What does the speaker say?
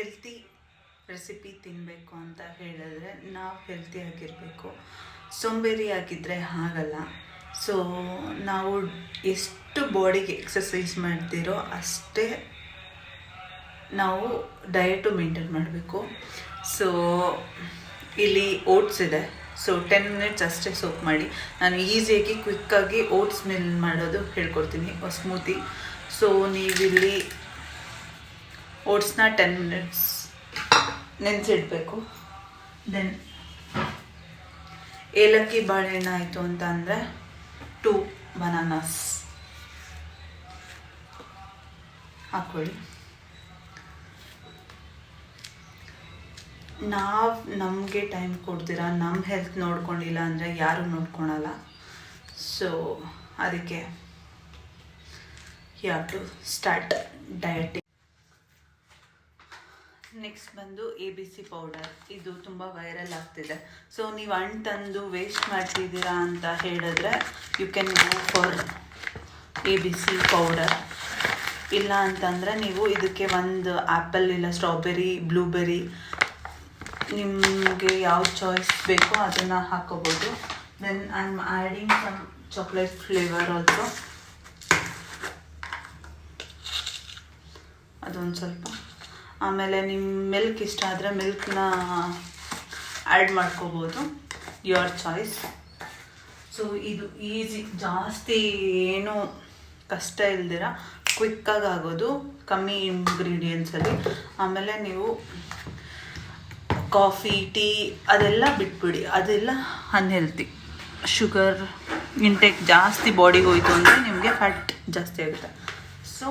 Healthy recipe ತಿನ್ನಬೇಕು ಅಂತ ಹೇಳಿದ್ರೆ ನಾವು ಹೆಲ್ತಿಯಾಗಿರಬೇಕು. ಸೋಂಬೇರಿಯಾಗಿದ್ದರೆ ಆಗಲ್ಲ. ಸೊ ನಾವು ಎಷ್ಟು ಬಾಡಿಗೆ ಎಕ್ಸಸೈಸ್ ಮಾಡ್ತೀರೋ ಅಷ್ಟೇ ನಾವು ಡಯಟು ಮೇಂಟೈನ್ ಮಾಡಬೇಕು. ಸೊ ಇಲ್ಲಿ ಓಟ್ಸ್ ಇದೆ. ಸೊ 10 ಮಿನಿಟ್ಸ್ ಅಷ್ಟೇ ಸೋಕ್ ಮಾಡಿ. ನಾನು ಈಸಿಯಾಗಿ ಕ್ವಿಕ್ಕಾಗಿ ಓಟ್ಸ್ ಮಿಲ್ ಮಾಡೋದು ಹೇಳ್ಕೊಡ್ತೀನಿ, ಸ್ಮೂತಿ. ಸೊ ನೀವಿಲ್ಲಿ ಓಟ್ಸ್ನ 10 ಮಿನಿಟ್ಸ್ ನೆನೆಸಿಡಬೇಕು. ದೆನ್ ಏಲಕ್ಕಿ ಬಾಳೆಹಣ್ಣು ಆಯಿತು ಅಂತ ಅಂದರೆ 2 ಬನಾನಾಸ್ ಹಾಕ್ಕೊಳ್ಳಿ. ನಾವು ನಮಗೆ ಟೈಮ್ ಕೊಡ್ತೀರಾ, ನಮ್ಮ ಹೆಲ್ತ್ ನೋಡ್ಕೊಂಡಿಲ್ಲ ಅಂದರೆ ಯಾರೂ ನೋಡ್ಕೊಳಲ್ಲ. ಸೊ ಅದಕ್ಕೆ you have to start dieting. Next ಬಂದು ABC ಪೌಡರ್. ಇದು ತುಂಬ ವೈರಲ್ ಆಗ್ತಿದೆ. ಸೊ ನೀವು ಹಣ್ಣು ತಂದು ವೇಸ್ಟ್ ಮಾಡ್ತಿದ್ದೀರಾ ಅಂತ ಹೇಳಿದ್ರೆ you can go for ABC powder. ಇಲ್ಲ ಅಂತಂದರೆ ನೀವು ಇದಕ್ಕೆ ಒಂದು ಆ್ಯಪಲ್ ಇಲ್ಲ ಸ್ಟ್ರಾಬೆರಿ, ಬ್ಲೂಬೆರಿ, ನಿಮಗೆ ಯಾವ ಚಾಯ್ಸ್ ಬೇಕೋ ಅದನ್ನು ಹಾಕೋಬೋದು. Then I am adding some chocolate flavour also. ಅದೊಂದು ಸ್ವಲ್ಪ. ಆಮೇಲೆ ನಿಮ್ಮ ಮಿಲ್ಕ್ ಇಷ್ಟ ಆದರೆ ಮಿಲ್ಕ್ನ ಆ್ಯಡ್ ಮಾಡ್ಕೋಬೋದು, ಯುವರ್ ಚಾಯ್ಸ್. ಸೊ ಇದು ಈಸಿ, ಜಾಸ್ತಿ ಏನೂ ಕಷ್ಟ ಇಲ್ದಿರ ಕ್ವಿಕ್ಕಾಗಿ ಆಗೋದು, ಕಮ್ಮಿ ಇಂಗ್ರೀಡಿಯೆಂಟ್ಸಲ್ಲಿ. ಆಮೇಲೆ ನೀವು ಕಾಫಿ, ಟೀ ಅದೆಲ್ಲ ಬಿಟ್ಬಿಡಿ, ಅದೆಲ್ಲ ಅನ್ಹೆಲ್ತಿ. ಶುಗರ್ ಇಂಟೇಕ್ ಜಾಸ್ತಿ ಬಾಡಿಗೆ ಹೋಯ್ತು ಅಂದರೆ ನಿಮಗೆ ಫ್ಯಾಟ್ ಜಾಸ್ತಿ ಆಗುತ್ತೆ. ಸೊ